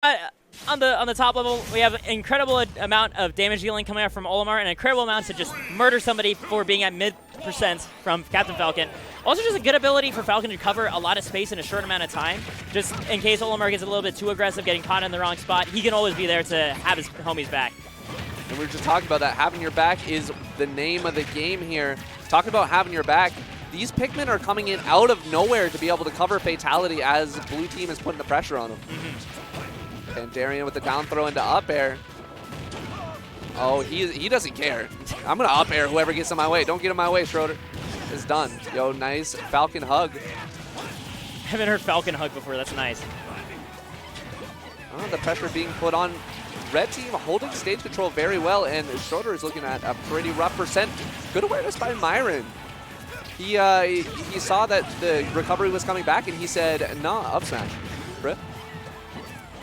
On the top level, we have an incredible amount of damage dealing coming out from Olimar, and an incredible amount to just murder somebody for being at mid% from Captain Falcon. Also, just a good ability for Falcon to cover a lot of space in a short amount of time. Just in case Olimar gets a little bit too aggressive, getting caught in the wrong spot, he can always be there to have his homies back. And we were just talking about that. Having your back is the name of the game here. Talking about having your back, these Pikmin are coming in out of nowhere to be able to cover Fatality as blue team is putting the pressure on them. Pandarian with the down throw into up air. Oh, he doesn't care. I'm going to up air whoever gets in my way. Don't get in my way, Stroder. It's done. Yo, nice Falcon hug. Haven't heard Falcon hug before. That's nice. Oh, the pressure being put on. Red team holding stage control very well, and Stroder is looking at a pretty rough percent. Good awareness by Myran. He saw that the recovery was coming back, and he said, nah, up smash. Rip.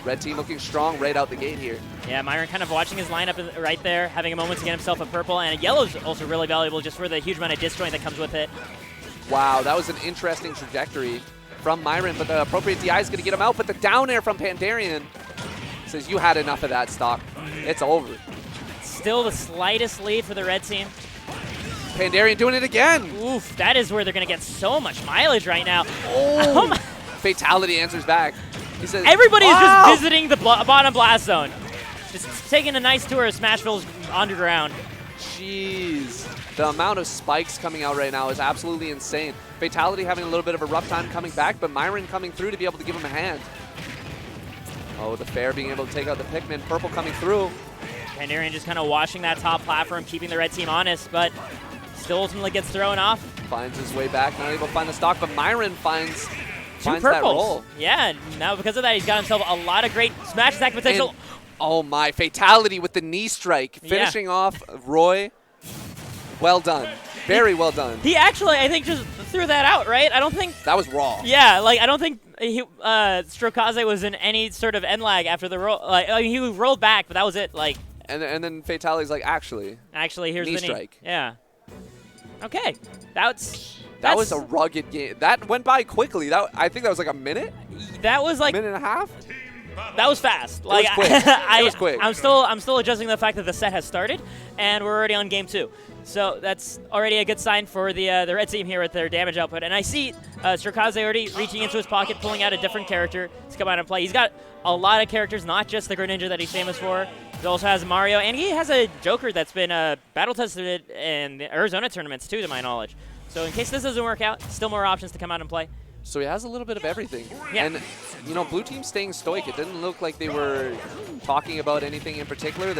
Red team looking strong right out the gate here. Yeah, Myran kind of watching his lineup right there, having a moment to get himself a purple, and a yellow's also really valuable just for the huge amount of disjoint that comes with it. Wow, that was an interesting trajectory from Myran, but the appropriate DI is going to get him out, but the down air from Pandarian says you had enough of that stock. It's over. Still the slightest lead for the red team. Pandarian doing it again. Oof, that is where they're going to get so much mileage right now. Oh, Fatality answers back. He says, everybody is just visiting the bottom blast zone. Just taking a nice tour of Smashville's underground. Jeez. The amount of spikes coming out right now is absolutely insane. Fatality having a little bit of a rough time coming back, but Myran coming through to be able to give him a hand. Oh, the fair being able to take out the Pikmin. Purple coming through. Pandarian just kind of washing that top platform, keeping the red team honest, but still ultimately gets thrown off. Finds his way back, not able to find the stock, but Myran finds that roll. Yeah, now because of that, he's got himself a lot of great smash attack potential. And, oh my, Fatality with the knee strike, finishing off Roy. Well done. Very well done. He actually, I think, just threw that out, right? I don't think... That was raw. Yeah, like, I don't think Strokaze was in any sort of end lag after the roll. Like, I mean, he rolled back, but that was it. Like, and then Fatality's like, actually, here's knee the strike. Yeah. Okay. That was a rugged game. That went by quickly. I think that was like a minute? That was like... minute and a half? That was fast. Like, it was quick. It was quick. I'm still adjusting the fact that the set has started, and we're already on game 2. So that's already a good sign for the red team here with their damage output. And I see Strokaze already reaching into his pocket, pulling out a different character to come out and play. He's got a lot of characters, not just the Greninja that he's famous for. He also has Mario, and he has a Joker that's been battle tested in the Arizona tournaments too, to my knowledge. So in case this doesn't work out, still more options to come out and play. So he has a little bit of everything. Yeah. And, you know, blue team staying stoic. It didn't look like they were talking about anything in particular.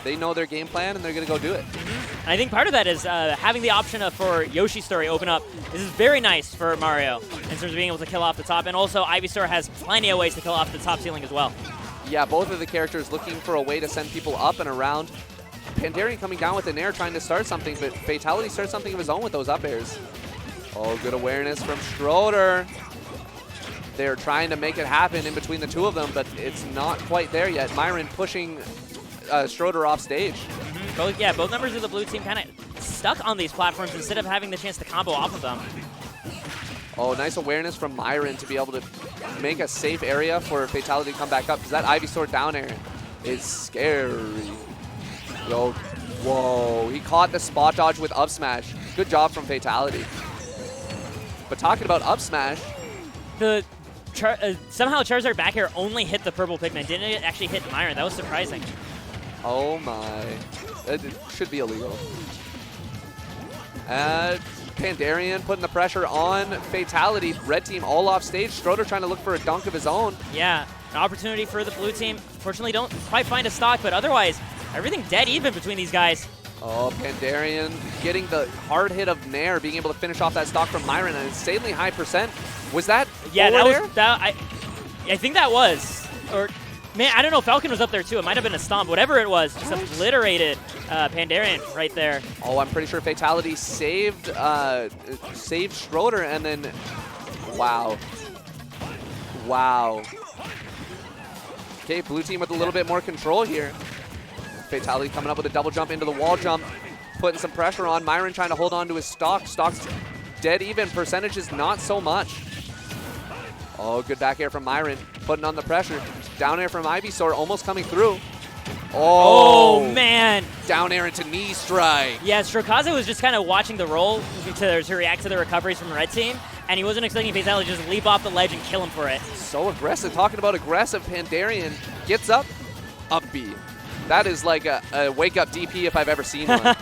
They know their game plan, and they're going to go do it. And I think part of that is having the option for Yoshi's story open up. This is very nice for Mario in terms of being able to kill off the top. And also, Ivysaur has plenty of ways to kill off the top ceiling as well. Yeah, both of the characters looking for a way to send people up and around. Pandarian coming down with an air trying to start something, but Fatality starts something of his own with those up airs. Oh, good awareness from Stroder. They're trying to make it happen in between the two of them, but it's not quite there yet. Myran pushing Stroder off stage. Both members of the blue team kind of stuck on these platforms instead of having the chance to combo off of them. Oh, nice awareness from Myran to be able to make a safe area for Fatality to come back up, because that Ivysaur down air is scary. Yo, whoa, he caught the spot dodge with up smash. Good job from Fatality. But talking about up smash, somehow Charizard back air only hit the purple Pikmin. Didn't it actually hit Myran? That was surprising. Oh my. It should be illegal. Pandarian putting the pressure on Fatality. Red team all off stage. Stroder trying to look for a dunk of his own. Yeah, an opportunity for the blue team. Fortunately, don't quite find a stock, but otherwise, everything dead even between these guys. Oh, Pandarian getting the hard hit of Nair, being able to finish off that stock from Myran, an insanely high percent. Was that? Yeah, I think that was. Or, man, I don't know. Falcon was up there too. It might have been a stomp. Whatever it was, just obliterated Pandarian right there. Oh, I'm pretty sure Fatality saved Stroder, and then, wow. Okay, blue team with a little bit more control here. Fatality coming up with a double jump into the wall jump, putting some pressure on. Myran trying to hold on to his stock. Stock's dead even. Percentages not so much. Oh, good back air from Myran. putting on the pressure. Down air from Ivysaur, almost coming through. Oh, man. Down air into knee strike. Yeah, Strokaze was just kind of watching the roll to react to the recoveries from the red team, and he wasn't expecting Fatality to just leap off the ledge and kill him for it. So aggressive. Talking about aggressive, Pandarian gets up B. That is like a wake-up DP if I've ever seen one.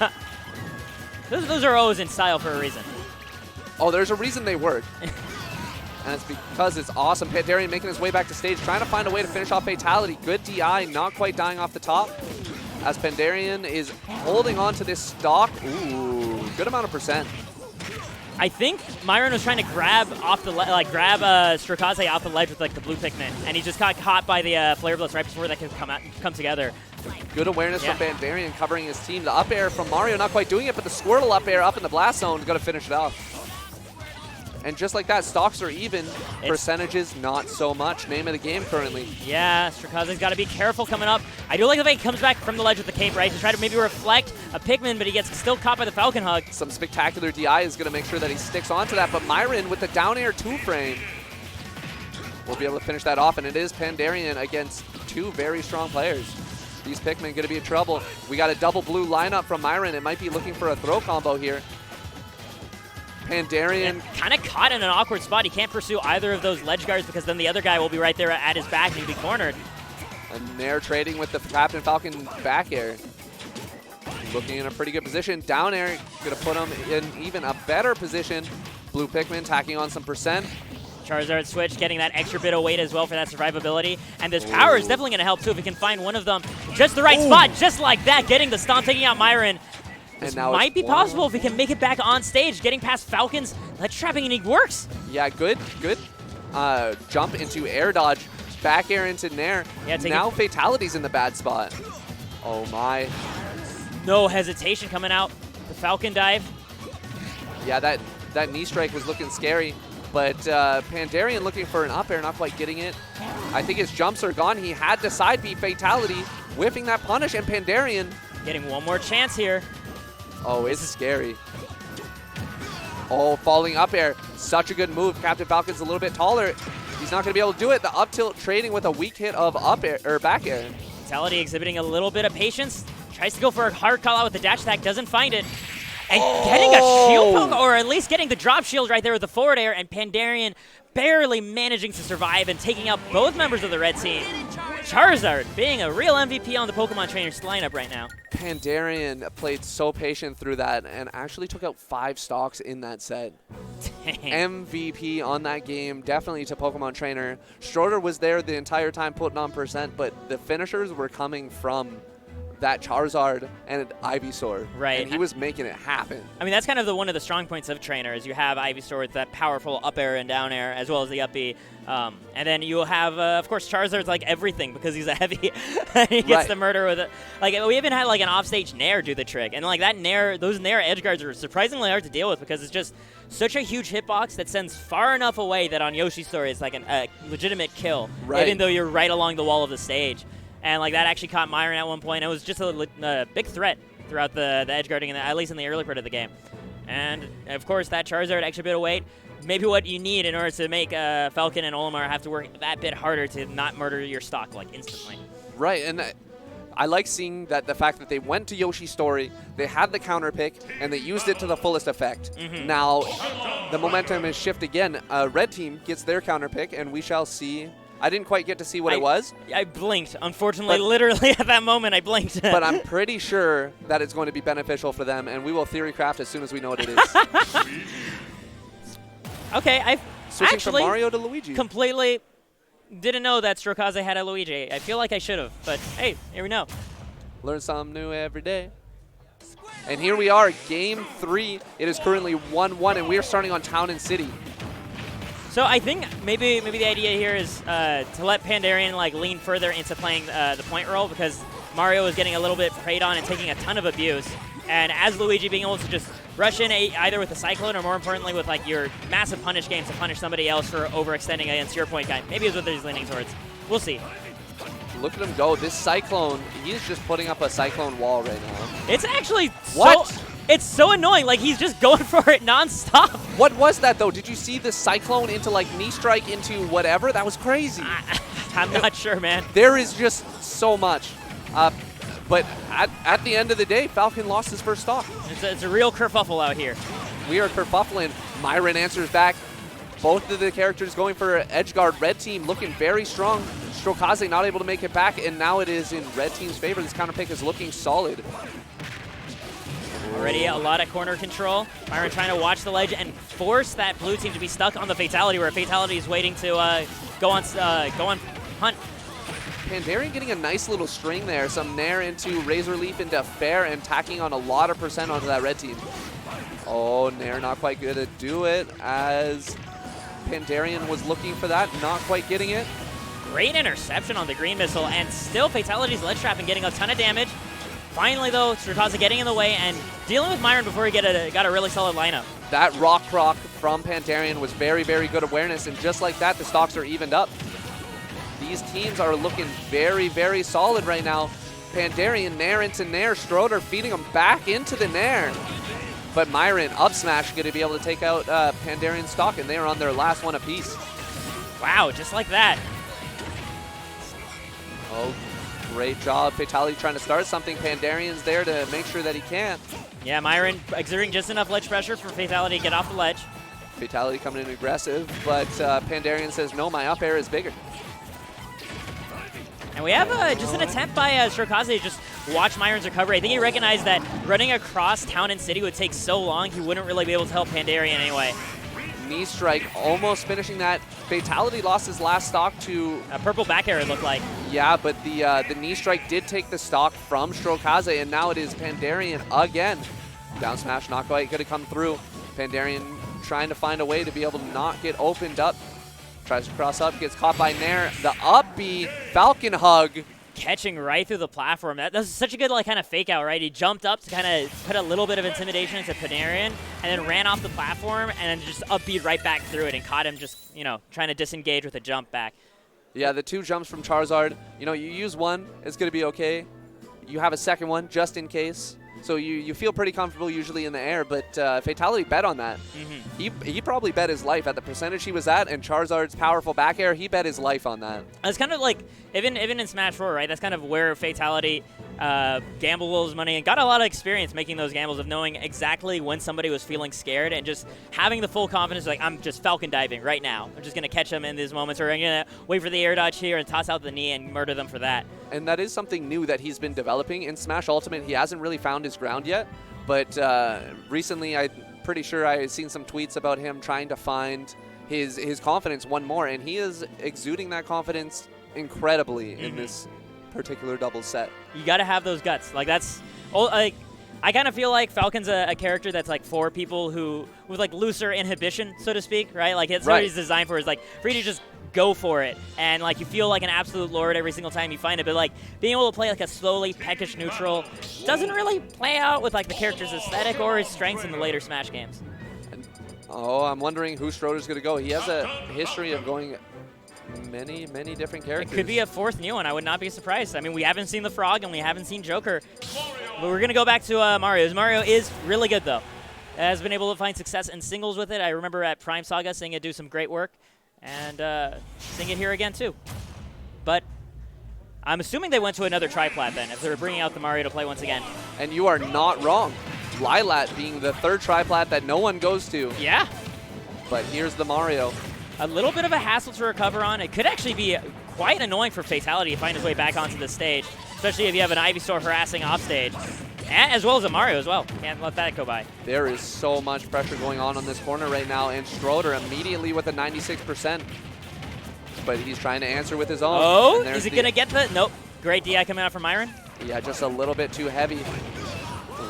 Those are O's in style for a reason. Oh, there's a reason they work. And it's because it's awesome. Pandarian making his way back to stage, trying to find a way to finish off Fatality. Good DI, not quite dying off the top. As Pandarian is holding on to this stock. Ooh, good amount of percent. I think Myran was trying to grab off the Strokaze off the ledge with like the blue Pikmin, and he just got caught by the Flare Blitz right before that could come together. Good awareness from Pandarian covering his team. The up air from Mario not quite doing it, but the Squirtle up air up in the blast zone is going to finish it off. And just like that, stocks are even, percentages not so much. Name of the game currently. Yeah, Strokaze's got to be careful coming up. I do like the way he comes back from the ledge with the cape, right, to try to maybe reflect a Pikmin, but he gets still caught by the Falcon Hug. Some spectacular DI is going to make sure that he sticks onto that, but Myran with the down air 2-frame will be able to finish that off, and it is Pandarian against two very strong players. These Pikmin going to be in trouble. We got a double blue lineup from Myran. It might be looking for a throw combo here. Pandarian kind of caught in an awkward spot. He can't pursue either of those ledge guards because then the other guy will be right there at his back and he'll be cornered. And they're trading with the Captain Falcon back air. Looking in a pretty good position. Down air, going to put him in even a better position. Blue Pikmin tacking on some percent. Charizard switch, getting that extra bit of weight as well for that survivability. And this power is definitely going to help too if he can find one of them. Just the right spot, just like that, getting the stomp, taking out Myran. This might be possible if we can make it back on stage. Getting past Falcons, ledge trapping, and it works. Yeah, good jump into air dodge. Back air into Nair. Yeah, now Fatality's in the bad spot. Oh my. No hesitation coming out. The Falcon dive. Yeah, that knee strike was looking scary. But Pandarian looking for an up air, not quite getting it. I think his jumps are gone. He had to side beat Fatality, whiffing that punish, and Pandarian getting one more chance here. Oh, it's scary. Oh, falling up air. Such a good move. Captain Falcon's a little bit taller. He's not going to be able to do it. The up tilt trading with a weak hit of up air or back air. Fatality exhibiting a little bit of patience. Tries to go for a hard call out with the dash attack. Doesn't find it. And getting a shield poke, or at least getting the drop shield right there with the forward air, and Pandarian barely managing to survive and taking out both members of the red team. Charizard being a real MVP on the Pokemon Trainers lineup right now. Pandarian played so patient through that and actually took out 5 stocks in that set. Dang. MVP on that game, definitely to Pokemon Trainer. Stroder was there the entire time putting on percent, but the finishers were coming from that Charizard and Ivysaur. Right. And he was making it happen. I mean, that's kind of one of the strong points of Trainer is you have Ivysaur with that powerful up air and down air, as well as the up B. And then you'll have, of course, Charizard's like everything because he's a heavy. He gets the murder with it. Like, we even had like an offstage Nair do the trick. And like that Nair, those Nair edge guards are surprisingly hard to deal with because it's just such a huge hitbox that sends far enough away that on Yoshi's story it's like a legitimate kill, even though you're right along the wall of the stage. And like that actually caught Myran at one point. It was just a big threat throughout the edge guarding, at least in the early part of the game. And of course, that Charizard extra bit of weight, maybe what you need in order to make Falcon and Olimar have to work that bit harder to not murder your stock like instantly. Right, and I like seeing that the fact that they went to Yoshi's story, they had the counter pick, and they used it to the fullest effect. Now, the momentum is shift again. Red team gets their counter pick, and we shall see. I didn't quite get to see what it was. I blinked. Unfortunately, literally at that moment, I blinked. But I'm pretty sure that it's going to be beneficial for them, and we will theory craft as soon as we know what it is. Okay, I Switching actually from Mario to Luigi. Completely didn't know that Strokaze had a Luigi. I feel like I should have, but hey, here we know. Learn something new every day. And here we are, Game 3. It is currently 1-1, and we are starting on Town and City. So I think maybe the idea here is to let Pandarian like lean further into playing the point role because Mario is getting a little bit preyed on and taking a ton of abuse. And as Luigi being able to just rush in either with the Cyclone or more importantly with like your massive punish games to punish somebody else for overextending against your point guy. Maybe is what he's leaning towards. We'll see. Look at him go. This Cyclone, he's just putting up a Cyclone wall right now. It's actually it's so annoying. Like, he's just going for it nonstop. What was that, though? Did you see the Cyclone into, like, knee strike into whatever? That was crazy. I'm not sure, man. There is just so much. But at the end of the day, Falcon lost his first stock. It's a real kerfuffle out here. We are kerfuffling. Myran answers back. Both of the characters going for edge guard. Red team looking very strong. Strokaze not able to make it back, and now it is in red team's favor. This counter pick is looking solid. Already a lot of corner control. Myran trying to watch the ledge and force that blue team to be stuck on the Fatality, where Fatality is waiting to go on hunt. Pandarian getting a nice little string there. Some Nair into Razor Leaf into Fair and tacking on a lot of percent onto that red team. Oh, Nair not quite going to do it as Pandarian was looking for that, not quite getting it. Great interception on the green missile, and still Fatality's ledge trap and getting a ton of damage. Finally, though, Strokaze getting in the way and dealing with Myran before he got a really solid lineup. That rock proc from Pandarian was very, very good awareness, and just like that, the stocks are evened up. These teams are looking very, very solid right now. Pandarian, Nair into Nair, Stroder feeding him back into the Nair. But Myran, up smash, going to be able to take out Pandarian's stock, and they are on their last one apiece. Wow, just like that. Oh, great job. Fatality trying to start something. Pandarian's there to make sure that he can't. Yeah, Myran exerting just enough ledge pressure for Fatality to get off the ledge. Fatality coming in aggressive, but Pandarian says, no, my up air is bigger. And we have just an attempt by Strokaze to just watch Myran's recovery. I think he recognized that running across town and city would take so long, he wouldn't really be able to help Pandarian anyway. Knee strike, almost finishing that. Fatality lost his last stock to... A purple back air, it looked like. Yeah, but the knee strike did take the stock from Strokaze, and now it is Pandarian again. Down smash not quite going to come through. Pandarian trying to find a way to be able to not get opened up. Tries to cross up, gets caught by Nair. The up B, Falcon hug. Catching right through the platform. That was such a good kind of fake out, right? He jumped up to kind of put a little bit of intimidation into Pandarian and then ran off the platform and then just upbeat right back through it and caught him just, trying to disengage with a jump back. Yeah, the two jumps from Charizard. You use one, it's going to be okay. You have a second one just in case. So you feel pretty comfortable usually in the air, but Fatality bet on that. Mm-hmm. He probably bet his life at the percentage he was at, and Charizard's powerful back air, he bet his life on that. It's kind of like, even in Smash 4, right, that's kind of where Fatality gambled his money and got a lot of experience making those gambles of knowing exactly when somebody was feeling scared and just having the full confidence, like, I'm just Falcon diving right now. I'm just going to catch them in these moments, or I'm going to wait for the air dodge here and toss out the knee and murder them for that. And that is something new that he's been developing. In Smash Ultimate, he hasn't really found his ground yet, but recently I'm pretty sure I had seen some tweets about him trying to find his confidence one more, and he is exuding that confidence incredibly in this particular double set. You got to have those guts. Like, that's... I kind of feel like Falcon's a character that's like for people who with like looser inhibition, so to speak, right? Like, it's what he's designed for, is like for you to just go for it, and like you feel like an absolute lord every single time you find it. But like being able to play like a slowly peckish neutral doesn't really play out with like the character's aesthetic or his strengths in the later Smash games. I'm wondering who Stroder's going to go. He has a history of going many different characters. It could be a fourth new one. I would not be surprised. I mean, we haven't seen the Frog and we haven't seen Joker. But we're going to go back to Mario. Mario is really good, though. Has been able to find success in singles with it. I remember at Prime Saga seeing it do some great work. And seeing it here again, too. But I'm assuming they went to another triplat then, if they were bringing out the Mario to play once again. And you are not wrong. Lilat being the third triplat that no one goes to. Yeah. But here's the Mario. A little bit of a hassle to recover on. It could actually be quite annoying for Fatality to find his way back onto the stage, especially if you have an Ivysaur harassing off stage, and as well as a Mario as well. Can't let that go by. There is so much pressure going on this corner right now, and Stroder immediately with a 96%. But he's trying to answer with his own. Oh, is he going to get the... Nope. Great DI coming out from Myran. Yeah, just a little bit too heavy.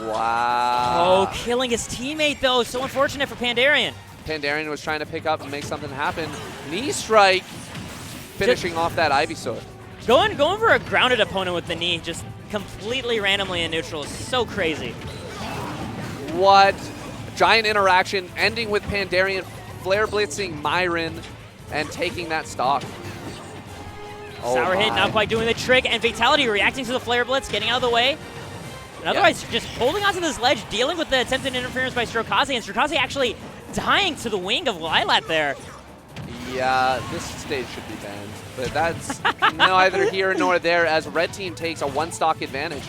Wow. Oh, killing his teammate, though. So unfortunate for Pandarian. Pandarian was trying to pick up and make something happen. Knee strike, finishing off that Ivysaur. Going for a grounded opponent with the knee, just completely randomly in neutral, is so crazy. What? Giant interaction, ending with Pandarian flare blitzing Myran and taking that stock. Sour hit, not quite doing the trick, and Fatality reacting to the flare blitz, getting out of the way. And otherwise, just holding onto this ledge, dealing with the attempted interference by Strokaze, and Strokaze actually dying to the wing of Lilat there. Yeah, this stage should be banned, but that's neither here nor there as red team takes a 1-stock advantage.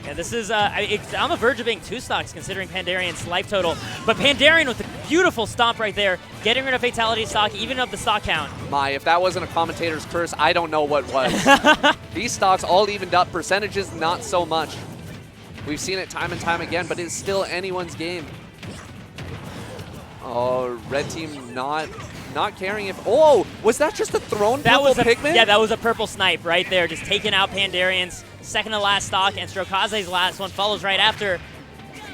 Yeah, this is it's on the verge of being 2 stocks considering Pandarian's life total. But Pandarian with a beautiful stomp right there, getting rid of Fatality stock, even up the stock count. My, if that wasn't a commentator's curse, I don't know what was. These stocks all evened up, percentages not so much. We've seen it time and time again, but it's still anyone's game. Oh, red team not caring if... Oh, was that just a thrown purple Pikmin? Yeah, that was a purple snipe right there, just taking out Pandarian's second to last stock, and Strokaze's last one follows right after.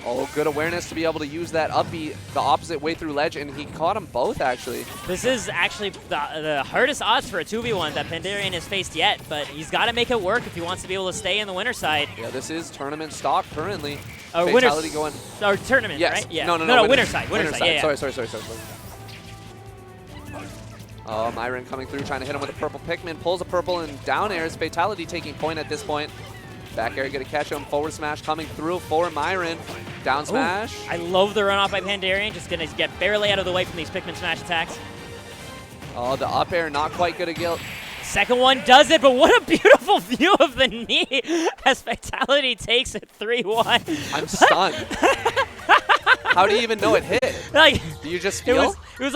Oh, good awareness to be able to use that up B the opposite way through ledge, and he caught them both, actually. This is actually the hardest odds for a 2v1 that Pandarian has faced yet, but he's got to make it work if he wants to be able to stay in the winner side. Yeah, this is tournament stock currently. Fatality going... Or tournament, yes. right? Yeah. No, winner side. Winner side. Yeah, Sorry. Oh, Myran coming through, trying to hit him with a purple Pikmin, pulls a purple and down airs. Fatality taking point at this point. Back air going to catch him. Forward smash coming through for Myran. Down smash. Ooh, I love the run off by Pandarian. Just going to get barely out of the way from these Pikmin smash attacks. Oh, the up air not quite good again. Second one does it, but what a beautiful view of the knee as Fatality takes it 3-1. I'm stunned. How do you even know it hit? Like, Do you just feel? It was